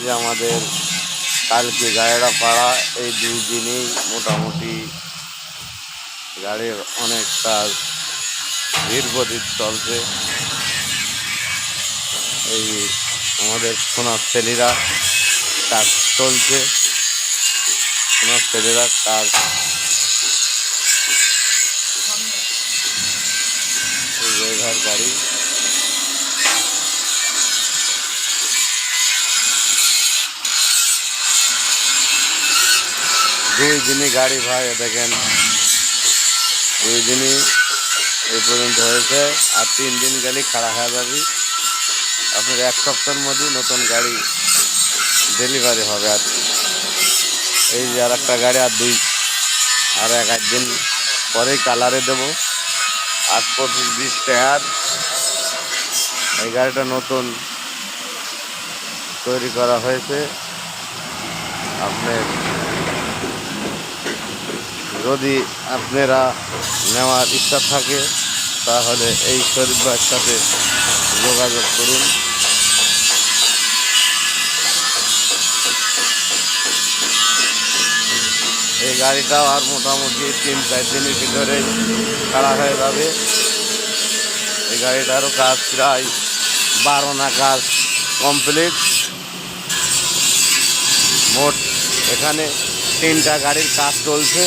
যে আমাদের কালকে গাড়িটা পাড়া, এই 2 দিনেই মোটামুটি গাড়ির অনেক কাজ ধীর গতির চলছে। এই আমাদের সোনার ছেলেরা কাজ চলছে, সোনার ছেলেরা কাজ ড্রাইভার গাড়ি দুই দিনই গাড়ি ভাই দেখেন, 2 দিনই এই পর্যন্ত হয়েছে, আর 3 দিন গেলে খারাপ হয়ে যাবে। আপনার 1 সপ্তাহের মধ্যে নতুন গাড়ি ডেলিভারি হবে। আর এই যে আর একটা গাড়ি আর 1 দিন পরেই কালারে দেবো। 8-20 টায়ার, এই গাড়িটা নতুন তৈরি করা হয়েছে। আপনার যদি আপনারা নেওয়ার ইচ্ছা থাকে তাহলে এই শরীফ ভাইয়ের সাথে যোগাযোগ করুন। এই গাড়িটাও আর মোটামুটি 3-4 দিনের ভিতরে খারাপ হয়ে যাবে। এই গাড়িটারও কাজ প্রায় 12 না কাজ কমপ্লিট। মোট এখানে 3টা গাড়ির কাজ চলছে।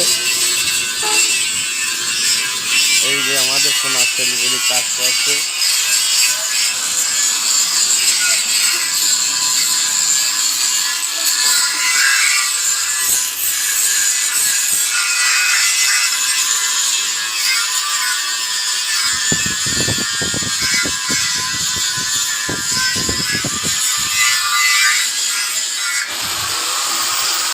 এই যে আমাদের সোনার ছেলেগুলি কাজ করছে।